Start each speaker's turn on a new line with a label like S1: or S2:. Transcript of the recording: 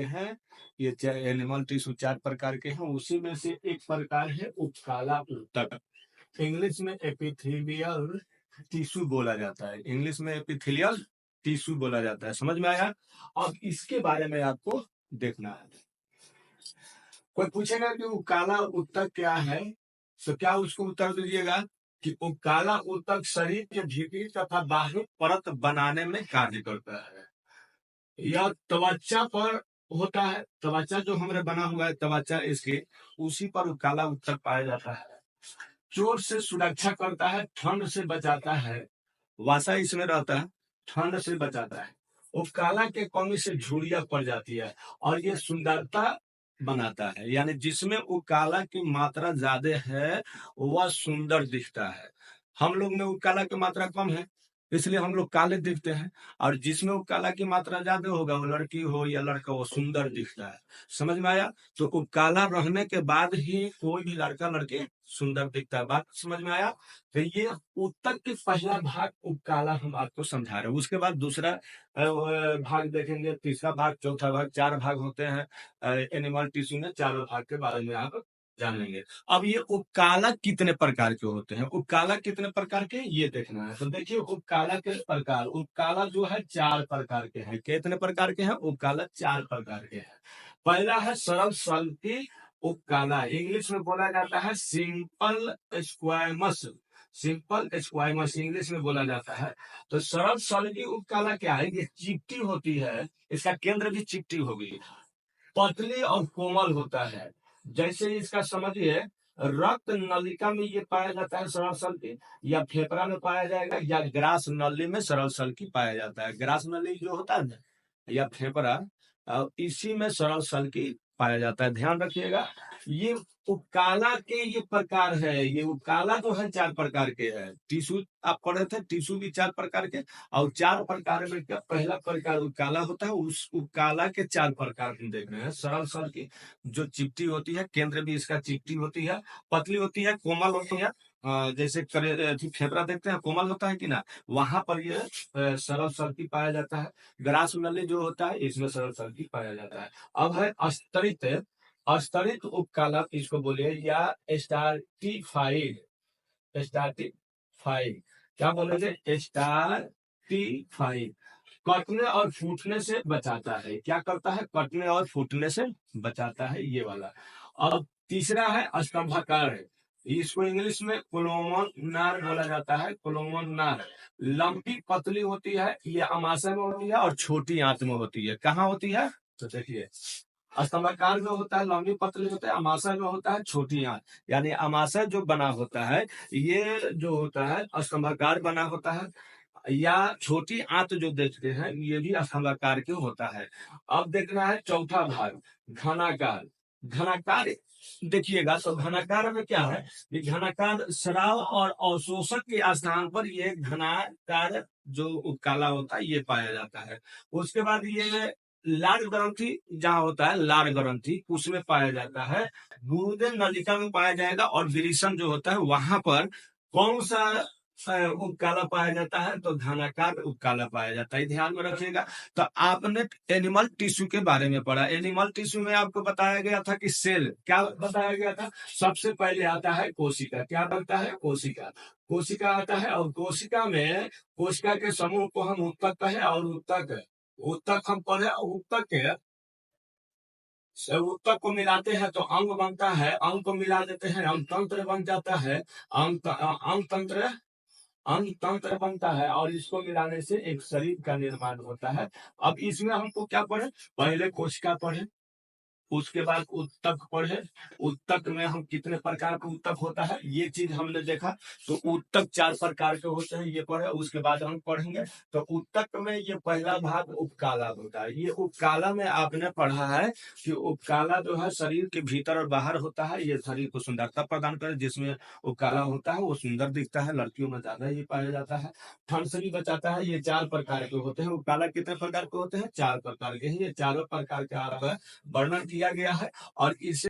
S1: हैं। ये animal tissue 4 प्रकार के हैं, उसी में से एक प्रकार है उपकाला ऊतक। इंग्लिश में एपिथेलियल टिश्यू बोला जाता है। इंग्लिश में एपिथेलियल टिश्यू बोला जाता है। समझ में आया? अब इसके बारे में आपको देखना है। कोई पूछेगा कि उपकाला ऊतक क्या है, तो क्या उसको उत्तर दीजिएगा कि उपकाला ऊतक शरीर के भीतरी तथा बाहरी परत बनाने में कार्य करता है। यह त्वचा पर होता है। त्वचा जो हमारे बना हुआ है, त्वचा इसके, उसी पर काला उत्तक पाया जाता है। चोट से सुरक्षा करता है, ठंड से बचाता है। वासा इसमें रहता है, ठंड से बचाता है। उपकाला के कमी से झुर्रियां पड़ जाती है और ये सुंदरता बनाता है। यानी जिसमें उपकाला की मात्रा ज्यादा है वह सुंदर दिखता है। हम लोग में उपकाला की मात्रा कम है, इसलिए हम लोग काले दिखते हैं। और जिसमें उपकाला की मात्रा ज्यादा होगा, वो लड़की हो या लड़का, वो सुंदर दिखता है। समझ में आया? तो उपकाला रहने के बाद ही कोई भी लड़का लड़की सुंदर दिखता है। बात समझ में आया? तो ये उत्तक के पहला भाग उपकाला हम आपको समझा रहे हैं। उसके बाद दूसरा भाग देखेंगे, तीसरा भाग, चौथा भाग, 4 भाग होते हैं एनिमल टिश्यू में। चारों भाग के बारे में आप जानेंगे। अब ये उपकाला कितने प्रकार के होते हैं, उपकाला कितने प्रकार के, ये देखना है। तो देखिए उपकाला के प्रकार, उपकाला जो है 4 प्रकार के हैं। कितने प्रकार के हैं? उपकाला 4 प्रकार के हैं। पहला है सरल सल्फी उपकाला, इंग्लिश में बोला जाता है simple squamous. Simple squamous English में बोला जाता है। तो सरल सल्फी उपकाला क्या है? ये चिपटी होती है, इसका केंद्र भी चिपटी होगी, पतली और कोमल होता है। जैसे इसका समझिए, रक्त नलिका में ये पाया जाता है सरल सल्फी, या फेफड़ा में पाया जाएगा, या ग्रास नली में सरल सल्फी पाया जाता है। ग्रास नली जो होता है ना, या फेफड़ा, इसी में सरल सल्फी पाया जाता है। ध्यान रखिएगा। ये उपकाला के ये प्रकार है। ये उपकाला जो है 4 प्रकार के है। टिश्यू आप पढ़े थे, टिश्यू भी 4 प्रकार के, और 4 प्रकार में क्या पहला प्रकार उपकाला होता है। उस उपकाला के 4 प्रकार हम देख रहे हैं। सरल सल की जो चिपटी होती है, केंद्र भी इसका चिपटी होती है, पतली होती है, कोमल होती है। जैसे फेफड़ा देखते हैं कोमल होता है कि ना, वहां पर ये सरल सल्फी पाया जाता है। ग्रास नली जो होता है, इसमें सरल सल्फी पाया जाता है। अब है स्तरित, स्तरित उपकाला इसको बोलिए, या स्टार्टिफाइड। स्टार्टिफाइड क्या बोलेंगे? स्टार्टिफाइड। कटने और फूटने से बचाता है। क्या करता है? कटने और फूटने से बचाता है, ये वाला। अब तीसरा है स्तंभाकार है। इसको इंग्लिश में कोलोमनार बोला जाता है। कोलोमनार लंबी पतली होती है, ये अमाशय में होती है और छोटी आंत में होती है। कहाँ होती है? तो देखिए, स्तंभाकार में होता है, लंबी पतली होता है, अमाशय में होता है, छोटी आंत। यानी अमाशय जो बना होता है, ये जो होता है स्तंभाकार बना होता है, या छोटी आंत जो देखते हैं, ये भी स्तंभाकार के होता है। अब देखना है चौथा भाग, घनाकार। घनाकार देखिएगा तो घनाकार में क्या है? ये घनाकार स्राव और अवशोषक के स्थान पर ये घनाकार जो उपकाला होता है, ये पाया जाता है। उसके बाद ये लार ग्रंथि जहाँ होता है, लार ग्रंथि उसमें पाया जाता है। गुरुदे नलिका में पाया जाएगा, और विरिशन जो होता है वहां पर कौन सा उपकाला पाया जाता है? तो घनाकार उपकाला पाया जाता है। ध्यान में रखिएगा। तो आपने एनिमल टिश्यू के बारे में पढ़ा। एनिमल टिश्यू में आपको बताया गया था कि सेल, क्या बताया गया था? सबसे पहले आता है कोशिका। क्या बनता है? कोशिका। कोशिका आता है, और कोशिका में, कोशिका के समूह को हम उत्तक कहें, और उत्तक, उत्तक हम पढ़े, उत्तक के उत्तक को मिलाते हैं तो अंग बनता है, अंग को मिला देते हैं अंग तंत्र बन जाता है। अंग तंत्र, अंग तंत्र बनता है, और इसको मिलाने से एक शरीर का निर्माण होता है। अब इसमें हमको क्या पढ़े? पहले कोशिका पढ़े, उसके बाद उत्तक पढ़े। उत्तक में हम कितने प्रकार का उत्तक होता है, ये चीज हमने देखा। तो उत्तक 4 प्रकार के होते हैं, ये पढ़े। उसके बाद हम पढ़ेंगे तो उत्तक में ये पहला भाग उपकाला होता है। ये उपकाला में आपने पढ़ा है कि उपकाला जो है शरीर के भीतर और बाहर होता है। ये शरीर को सुंदरता प्रदान करे। जिसमें उपकाला होता है वो सुंदर दिखता है, लड़कियों में ज्यादा ये पाया जाता है। ठंड से भी बचाता है। ये 4 प्रकार के होते हैं। उपकाला कितने प्रकार के होते हैं? 4 प्रकार के हैं। ये चारों प्रकार के वर्णन किया गया है, और इसे